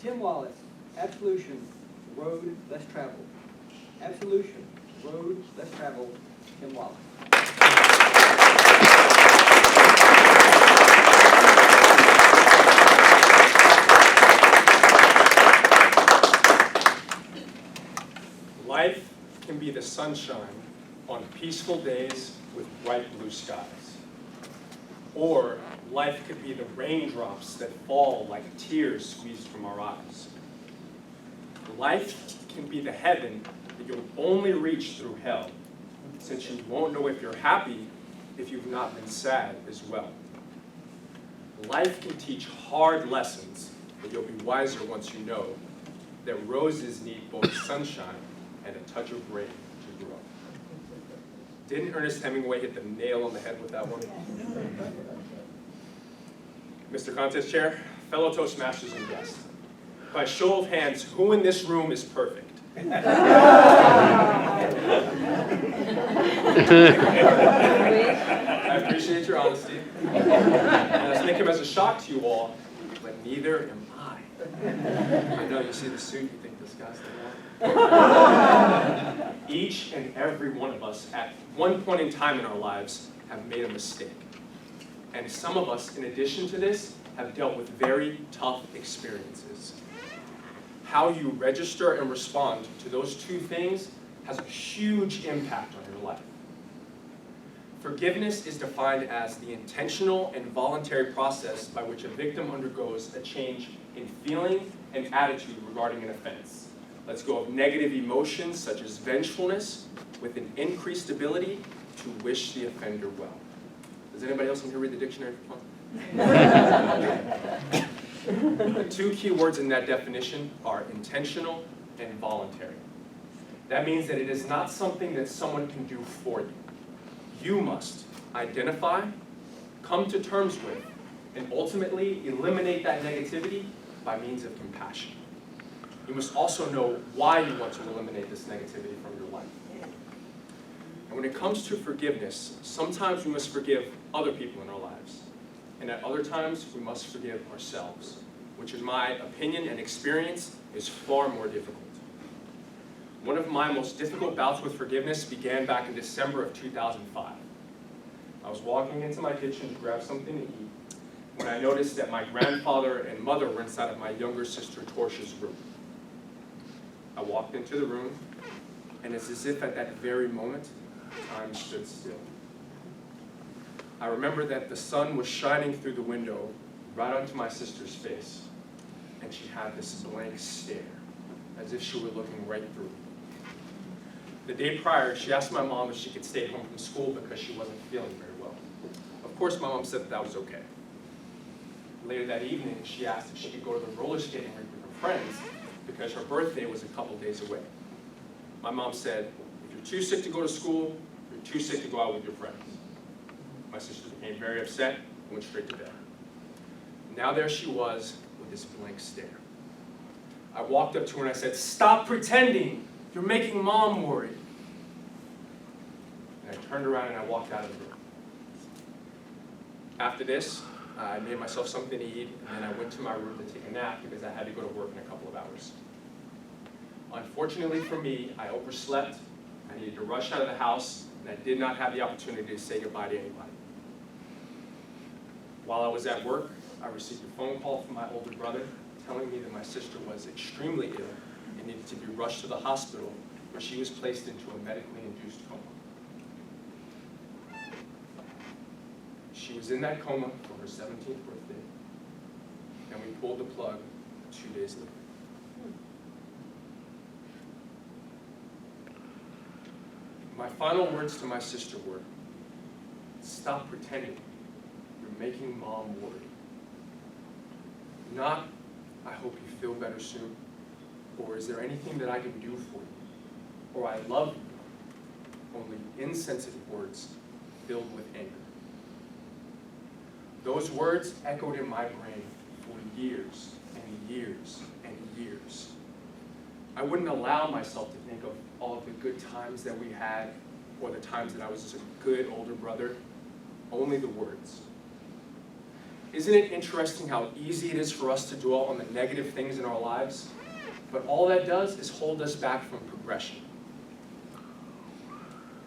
Tim Wallace, Absolution, Road Less Traveled. Absolution, Road Less Traveled, Tim Wallace. Life can be the sunshine on peaceful days with bright blue skies. Or life could be the raindrops that fall like tears squeezed from our eyes. Life can be the heaven that you'll only reach through hell, since you won't know if you're happy if you've not been sad as well. Life can teach hard lessons, but you'll be wiser once you know that roses need both sunshine and a touch of rain to grow. Didn't Ernest Hemingway hit the nail on the head with that one? Mr. Contest Chair, fellow Toastmasters and guests, by show of hands, who in this room is perfect? I appreciate your honesty. And I think of as a shock to you all, but neither am I. I know you see the suit, you think this guy's the one. Each and every one of us, at one point in time in our lives, have made a mistake. And some of us, in addition to this, have dealt with very tough experiences. How you register and respond to those two things has a huge impact on your life. Forgiveness is defined as the intentional and voluntary process by which a victim undergoes a change in feeling and attitude regarding an offense. Let's go of negative emotions such as vengefulness with an increased ability to wish the offender well. Does anybody else in here read the dictionary for fun? The two key words in that definition are intentional and voluntary. That means that it is not something that someone can do for you. You must identify, come to terms with, and ultimately eliminate that negativity by means of compassion. You must also know why you want to eliminate this negativity from your life. And when it comes to forgiveness, sometimes we must forgive other people in our lives. And at other times, we must forgive ourselves, which in my opinion and experience is far more difficult. One of my most difficult bouts with forgiveness began back in December of 2005. I was walking into my kitchen to grab something to eat when I noticed that my grandfather and mother were inside of my younger sister Torcia's room. I walked into the room, and it's as if at that very moment, time stood still. I remember that the sun was shining through the window right onto my sister's face, and she had this blank stare, as if she were looking right through me. The day prior, she asked my mom if she could stay home from school because she wasn't feeling very well. Of course, my mom said that was okay. Later that evening, she asked if she could go to the roller skating rink with her friends because her birthday was a couple days away. My mom said, if you're too sick to go to school, you're too sick to go out with your friends. My sister became very upset and went straight to bed. Now there she was with this blank stare. I walked up to her and I said, "Stop pretending! You're making Mom worry." And I turned around and I walked out of the room. After this, I made myself something to eat, and then I went to my room to take a nap because I had to go to work in a couple of hours. Unfortunately for me, I overslept, I needed to rush out of the house, and I did not have the opportunity to say goodbye to anybody. While I was at work, I received a phone call from my older brother telling me that my sister was extremely ill and needed to be rushed to the hospital where she was placed into a medically induced coma. She was in that coma for her 17th birthday, and we pulled the plug 2 days later. My final words to my sister were, "Stop pretending. You're making Mom worry." Not, "I hope you feel better soon," or "Is there anything that I can do for you?" or "I love you." Only insensitive words filled with anger. Those words echoed in my brain for years and years and years. I wouldn't allow myself to think of all of the good times that we had or the times that I was just a good older brother. Only the words. Isn't it interesting how easy it is for us to dwell on the negative things in our lives? But all that does is hold us back from progression.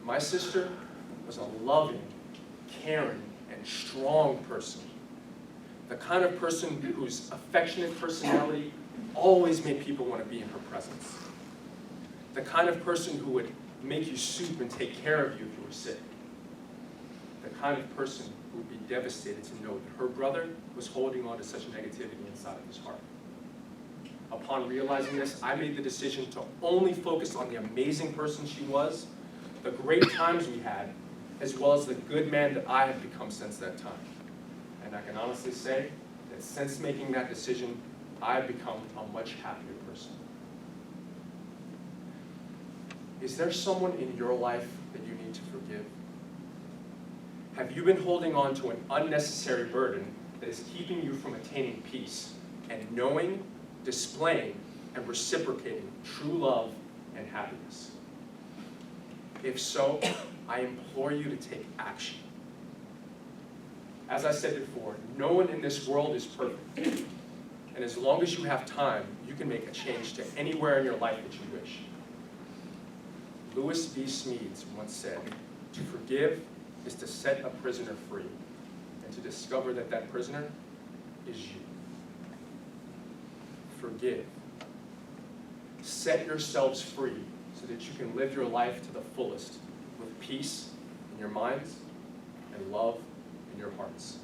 My sister was a loving, caring, and strong person. The kind of person whose affectionate personality always made people want to be in her presence. The kind of person who would make you soup and take care of you if you were sick. The kind of person who would be devastated to know that her brother was holding on to such negativity inside of his heart. Upon realizing this, I made the decision to only focus on the amazing person she was, the great times we had, as well as the good man that I had become since that time. And I can honestly say that since making that decision, I have become a much happier person. Is there someone in your life that you need to forgive? Have you been holding on to an unnecessary burden that is keeping you from attaining peace and knowing, displaying, and reciprocating true love and happiness? If so, I implore you to take action. As I said before, no one in this world is perfect. And as long as you have time, you can make a change to anywhere in your life that you wish. Louis B. Smedes once said, "To forgive is to set a prisoner free, and to discover that that prisoner is you." Forgive. Set yourselves free so that you can live your life to the fullest with peace in your minds and love in your hearts.